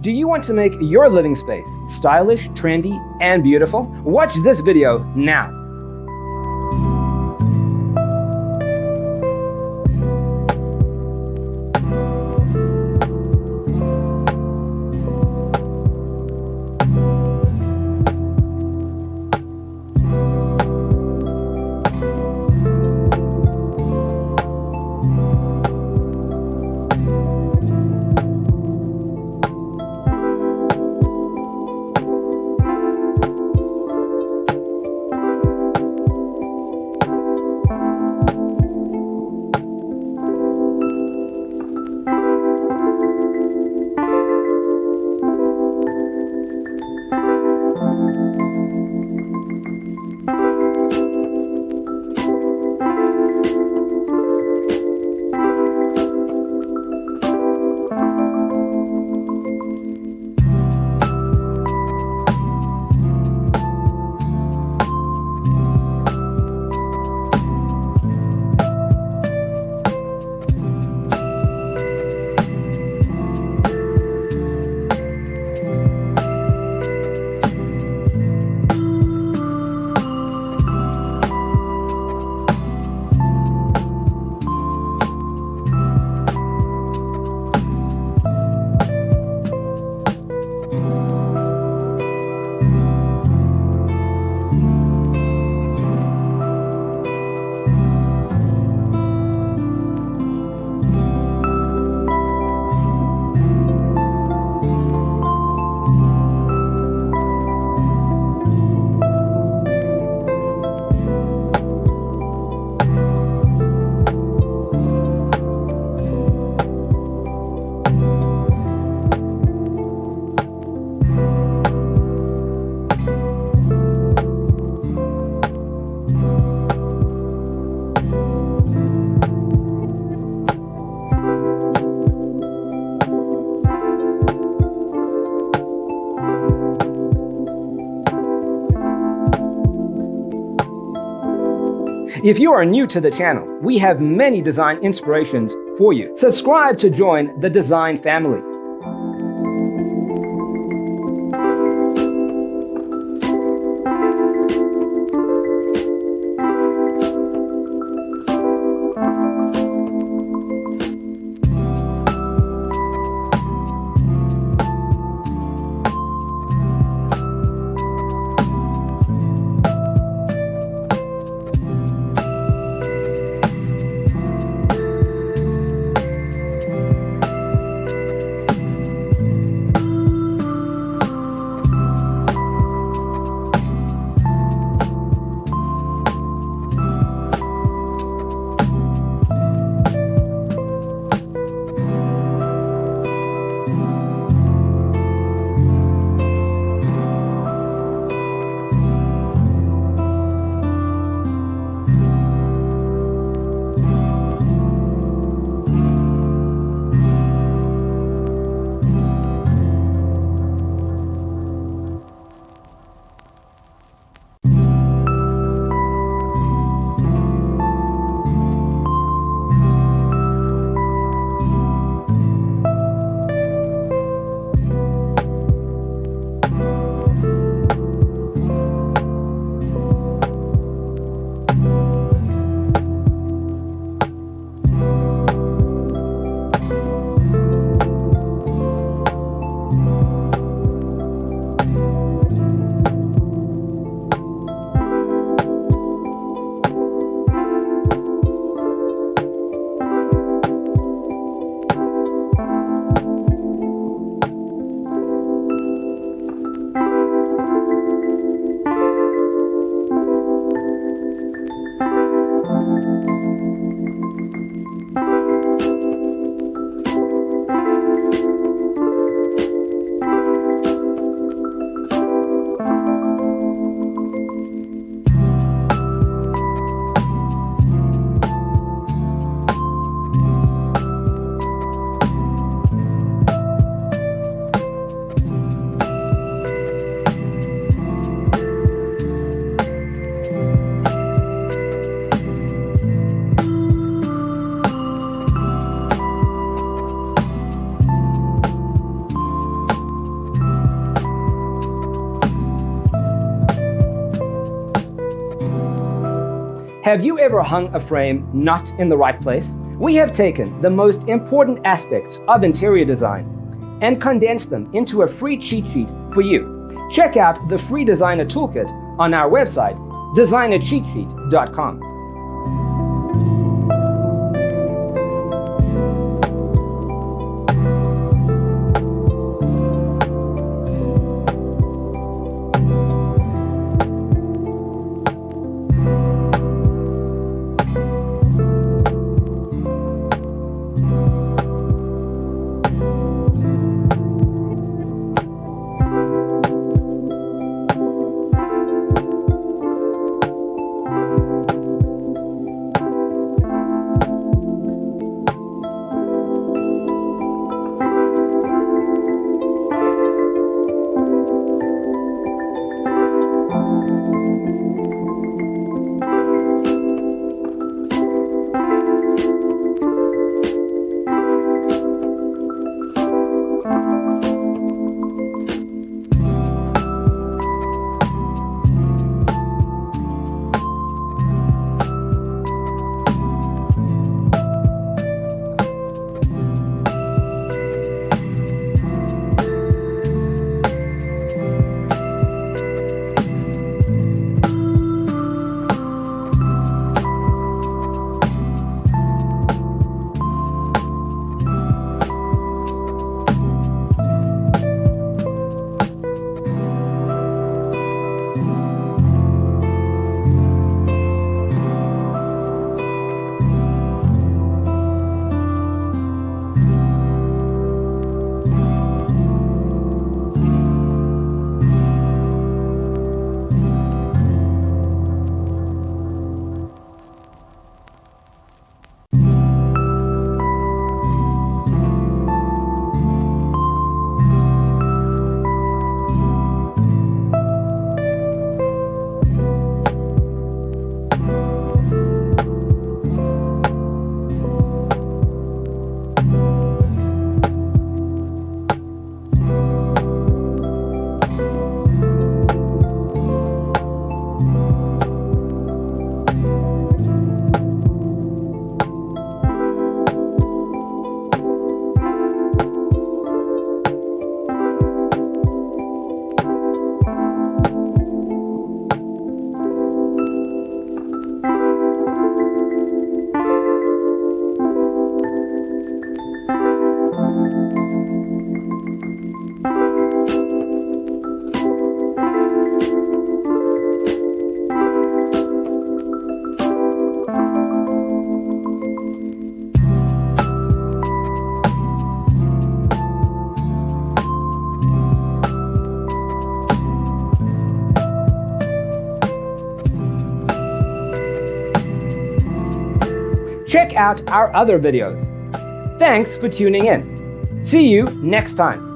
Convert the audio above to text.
Do you want to make your living space stylish, trendy, and beautiful? Watch this video now. If you are new to the channel, we have many design inspirations for you. Subscribe to join the design family. Have you ever hung a frame not in the right place? We have taken the most important aspects of interior design and condensed them into a free cheat sheet for you. Check out the free designer toolkit on our website, designercheatsheet.com. Check out our other videos. Thanks for tuning in. See you next time.